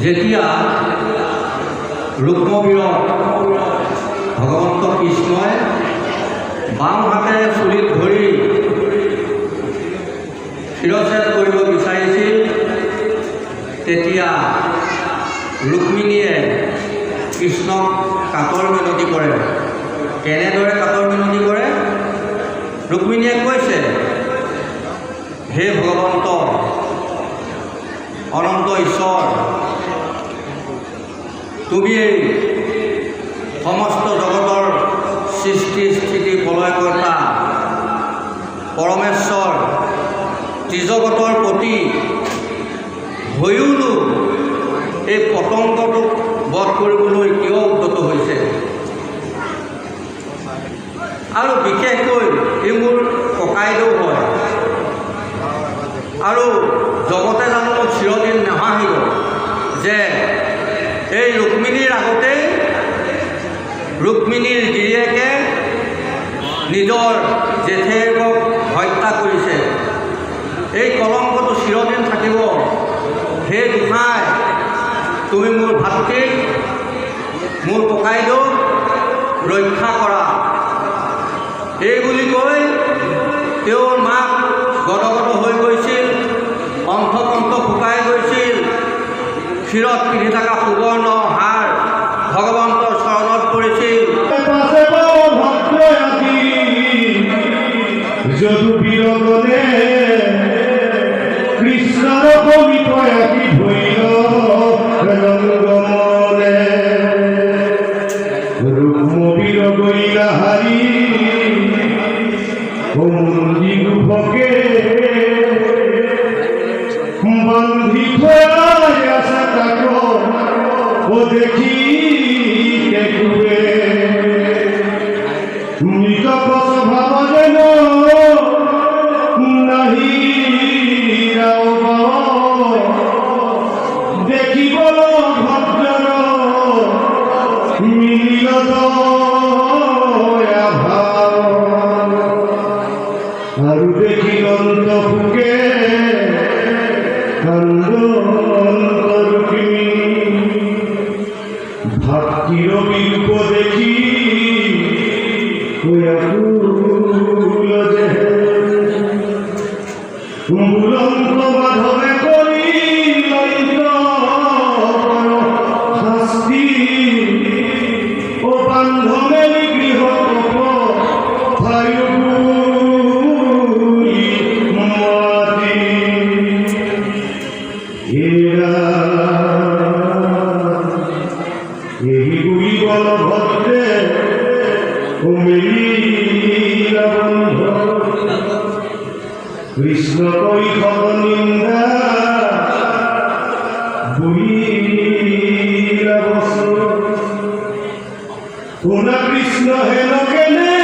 যেতিয়া ৰুক্মবীৰ ভগৱন্ত কৃষ্ণই বাম হাতেৰে চুলিত ধৰি শিৰচ্ছেদ কৰিব বিচাৰিছিল, তেতিয়া ৰুক্মিণীয়ে কৃষ্ণক কাতৰ মিনতি কৰে। কেনেদৰে কাতৰ মিনতি কৰে? ৰুক্মিণীয়ে কৈছে, হে ভগৱন্ত অনন্ত ঈশ্বৰ, তুমি এই সমস্ত জগতৰ সৃষ্টি স্থিতি প্ৰলয়কৰ্তা পৰমেশ্বৰ ত্ৰিজগতৰ প্ৰতি হৈওনো এই পতংগটোক বধ কৰিবলৈ কিয় উদ্যত হৈছে? আৰু বিশেষকৈ ই মোৰ ককাইদেউ হয়, আৰু জগতে জানো মোক চিৰদিন নাহাঁহিব যে এই ৰুক্মিণীৰ আগতেই ৰুক্মিণীৰ গিৰিয়েকে নিজৰ জেঠেৰক হত্যা কৰিছে। এই কলংকটো চিৰদিন থাকিব। হে গোসাঁই, তুমি মোৰ ভাতৃক, মোৰ ককাইদেউক ৰক্ষা কৰা। এই বুলি কৈ তেওঁৰ মাক গদগদ হৈ গৈছিল, কণ্ঠ শুকাই গৈছিল। শিৰত পিন্ধি থকা সুবৰ্ণ হাৰ ভগৱন্তৰ চৰণত পৰিছিল। যদুবীৰগণে কৃষ্ণৰ কবিতয়াতি ভৈল ৰংগমনে ৰুক্মবীৰ গৈলা হাৰি মন্দি গুভকে বান্ধি থৈ আছে তাক ও দেখি দেখুৱে মৃত স্বভাৱ যেন নাহি ৰাও বুলন্ত মাধবে করি শাস্তি ও বান্ধবে গৃহ এইগুলি বলভদ্রে মিলিলা বন্ধ কৃষ্ণ কই খব নিন্দা বুইলা বস তোনা কৃষ্ণ হেন কেনে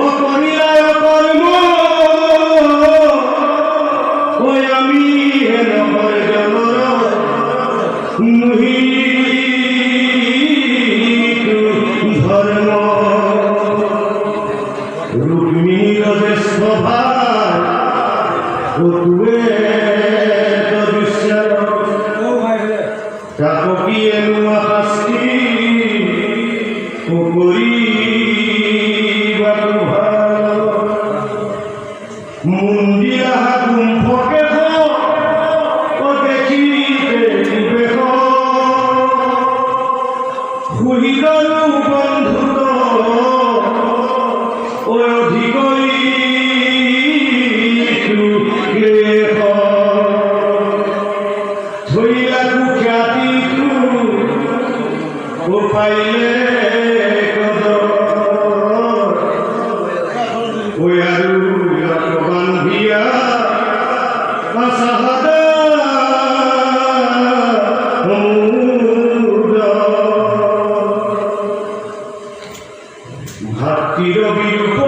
ও করিলায় কর্ম ওই আমি হেন করে জনর মুহি ধর্ম রুক্মিণীর যে স্বভাব ও তুয়ে দৃশ্য চাপকিয়ে নুয়া শাস্তি ও করিবা ভালো মুন্ডিয়া গুম্ফকে ও দেখিতে বেহ হুহিরু বন্ধুত ও অধিকই ধইলা কুখ্যাতি ও পাইলে ওই আরু বান্ধিয়া আসাহাদা ভাতির বিরূপ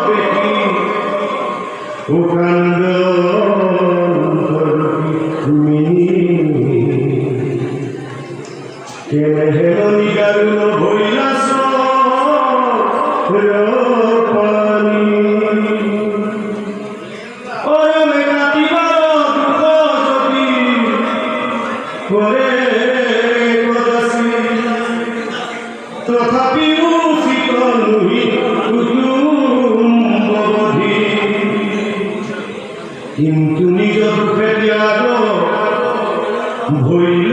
দেখি ও কান্দ কেনে নিগারুণ ভৈলাস পানি অয়মে কাটিবার দুঃখ যদি করে কদাসি তথাপি উচিত নুহি কুটুম্ববধি কিন্তু নিজ দুঃখে ত্যাগ ভৈল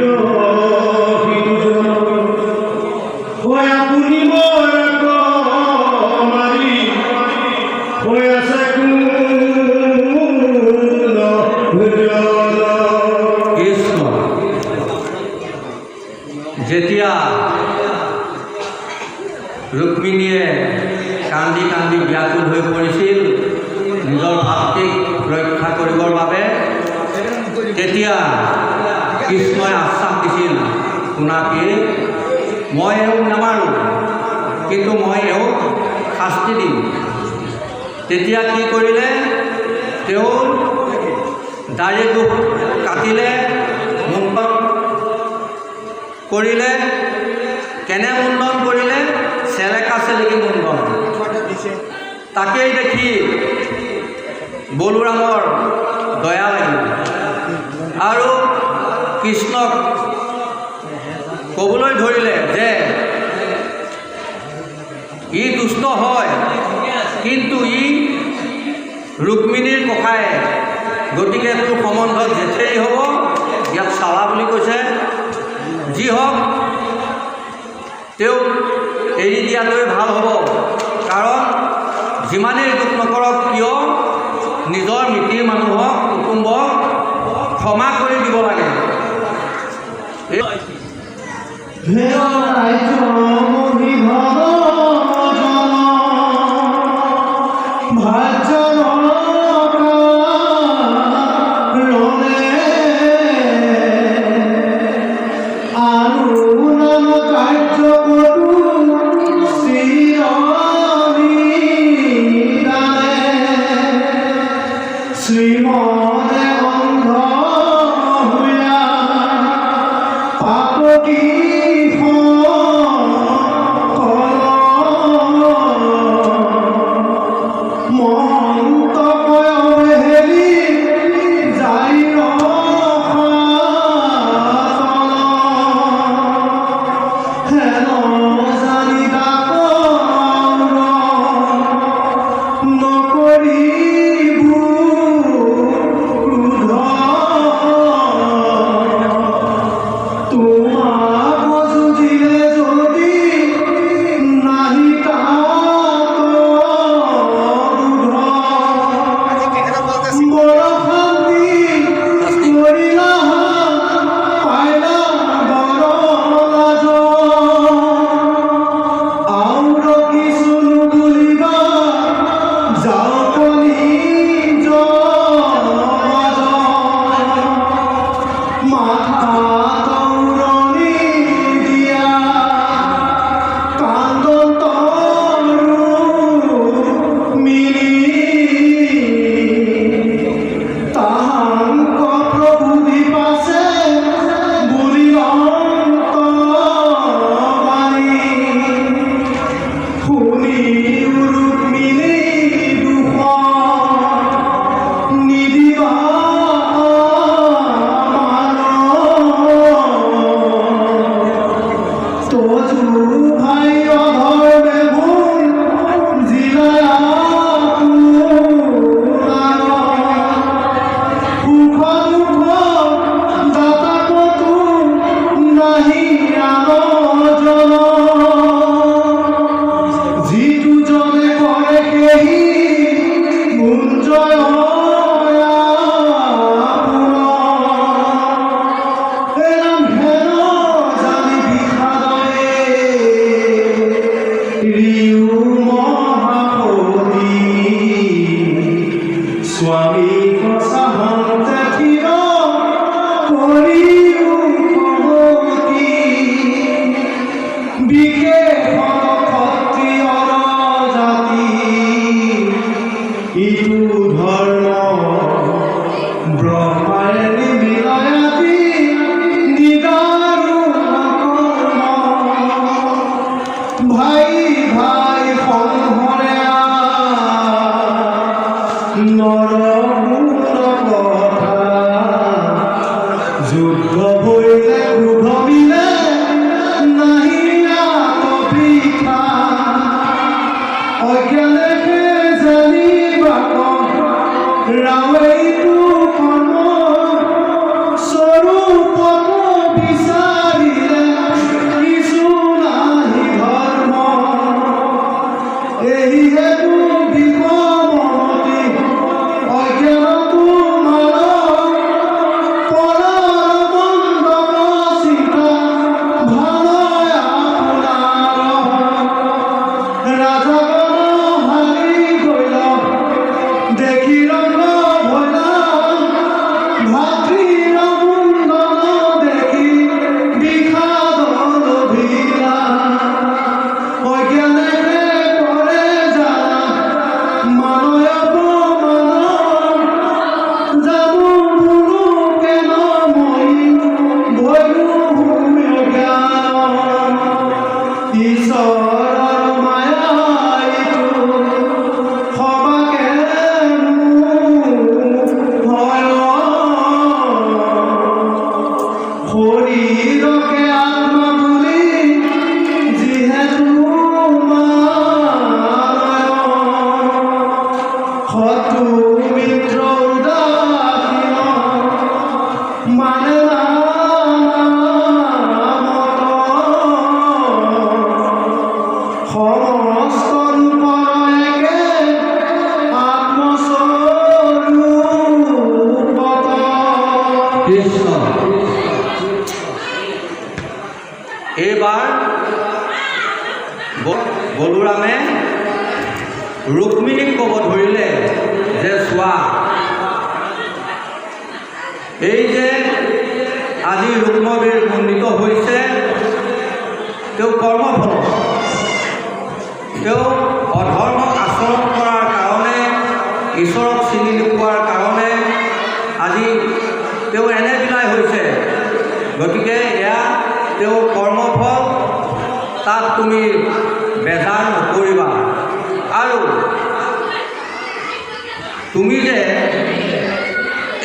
আপুনি মোৰ মাৰি হৈ আছে কৃষ্ণ যেতিয়া ৰুক্মিণীয়ে কান্দি কান্দি ব্যাকুল হৈ পৰিছিল নিজৰ ভাতৃক ৰক্ষা কৰিবৰ বাবে, তেতিয়া কৃষ্ণই আশ্বাস দিছিল, শুনাকি মই এওঁক নামাৰোঁ, কিন্তু মই এওঁক শাস্তি দিম। তেতিয়া কি কৰিলে, তেওঁ দাড়ি দুখ কাটিলে, মুণ্ডন কৰিলে। কেনে মুণ্ডন কৰিলে? চেলেকা চেলেকি মুণ্ডন। তাকেই দেখি বলোৰামৰ দয়া লাগিল আৰু কৃষ্ণক ক'বলৈ ধৰিলে যে ই দুষ্ট হয়, কিন্তু ই ৰুক্মিণীৰ ককায়ে, গতিকে তোৰ সম্বন্ধত জেঠেৰি হ'ব, ইয়াক চালা বুলি কৈছে। যি হওক, তেওঁক এৰি দিয়াটোৱে ভাল হ'ব, কাৰণ যিমানেই দুখ নকৰক কিয় নিজৰ মিতিৰ মানুহক, কুটুম্বক ক্ষমা কৰি দিব লাগে। শ্ৰীমদে অন্ধ হইয়া পাপকি মহন্ত হেৰি যাই হেন জানি নকৰি জয় এরাম হেন জানি বিষাদয়ে রিউ মহাপতি স্বামী কসাহন্তে থির করিউ ভগবতী বিকে ক্ষত্রিয়র জাতি ইটু ধর্ম ব্রহ্মায় নিমিলয়াতি নিদারু কর্ম ভাই ভাই সংহরে নরগুণ কথা যুদ্ধ হইলে ক্রোধ মিলে নাহিয়া কবিতা অজ্ঞানে জানিবা ৰাৱেইটো কৰ্ম স্বৰূপত বিচাৰিলে কিছু নাহি ধৰ্ম এই হেতু বিপমতি অজ্ঞানতো মানৱ পৰমন্দন সীতা ভালয় আপোনাৰ ৰাজগণ হাৰি গ'ল দেখি ৰঙ ভলা ভাতৃৰ মুণ্ডন দেখি বিষাদ লভিলা অজ্ঞানে কৰে জানা মানৱ মান জানো মুৰুকে নমই ভয়ো জ্ঞান ঈশ্বৰৰ মায়া ইটো সবাকে শৰীৰকে আত্মা বুলি যিহেতু শত্ৰু মিত্ৰ উদাসীন মানে সমস্ত ৰূপৰ একে আত্মস্বৰূপত কৃষ্ণ এইবাৰ বলোৰামে ৰুক্মিণীক ক'ব ধৰিলে যে চোৱা এই যে আজি ৰুক্মবীৰ মণ্ডিত হৈছে তেওঁ কৰ্মফল তেওঁ অধৰ্মক আচৰণ কৰাৰ কাৰণে ঈশ্বৰক চিনি নোপোৱাৰ কাৰণে আজি তেওঁ এনে বিলাই হৈছে গতিকে এয়া তেওঁৰ কৰ্মফল তাত তুমি বেজাৰ নকৰিবা আৰু তুমি যে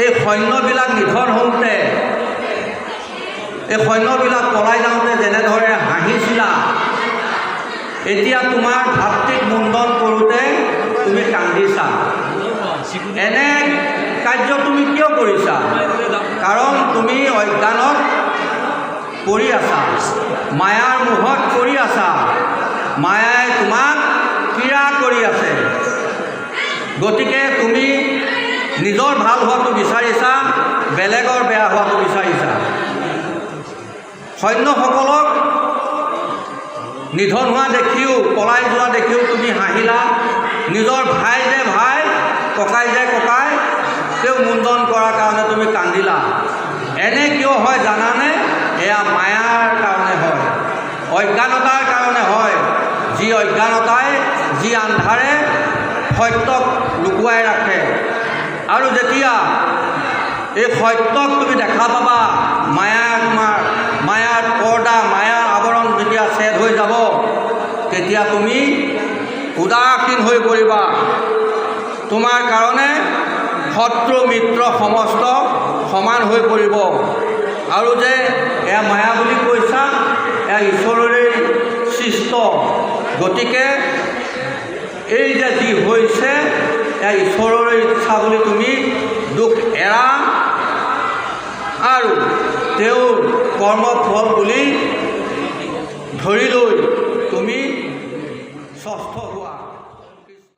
এই সৈন্যবিলাক নিধন হওঁতে এই সৈন্যবিলাক পলাই যাওঁতে যেনেদৰে হাঁহিছিলা এতিয়া তোমাৰ ভাতৃক মুণ্ডন কৰোঁতে তুমি কান্দিছা এনে কাৰ্য তুমি কিয় কৰিছা কাৰণ তুমি অজ্ঞানত পৰি আছা মায়াৰ মোহত পৰি আছা মায়াই তোমাক পীড়া কৰি আছে গতিকে তুমি নিজৰ ভাল হোৱাটো বিচাৰিছা বেলেগৰ বেয়া হোৱাটো বিচাৰিছা সৈন্যসকলক নিধন হোৱা দেখিও পলাই যোৱা দেখিও তুমি হাঁহিলা নিজৰ ভাই যে ভাই ককাই যে ককাই তেওঁ মুণ্ডন কৰাৰ কাৰণে তুমি কান্দিলা এনে কিয় হয় জানানে এয়া মায়াৰ কাৰণে হয় অজ্ঞানতাৰ কাৰণে হয় যি অজ্ঞানতাই যি আন্ধাৰে সত্যক লুকুৱাই ৰাখে আৰু যেতিয়া এই সত্যক তুমি দেখা পাবা মায়াৰ পৰ্দা মায়াৰ আৱৰণ যেতিয়া ছেদ হৈ যাব তেতিয়া তুমি উদাসীন হৈ পৰিবা তোমাৰ কাৰণে শত্ৰু মিত্ৰ সমস্ত সমান হৈ পৰিব আৰু যে এয়া মায়া বুলি কৈছা এয়া ঈশ্বৰৰে সৃষ্ট গতিকে এই যে যি হৈছে এয়া ঈশ্বৰৰে ইচ্ছা বুলি তুমি দুখ এৰা আৰু তেওঁৰ কৰ্মফল বুলি ধৰি লৈ তুমি ষষ্ঠ হোৱা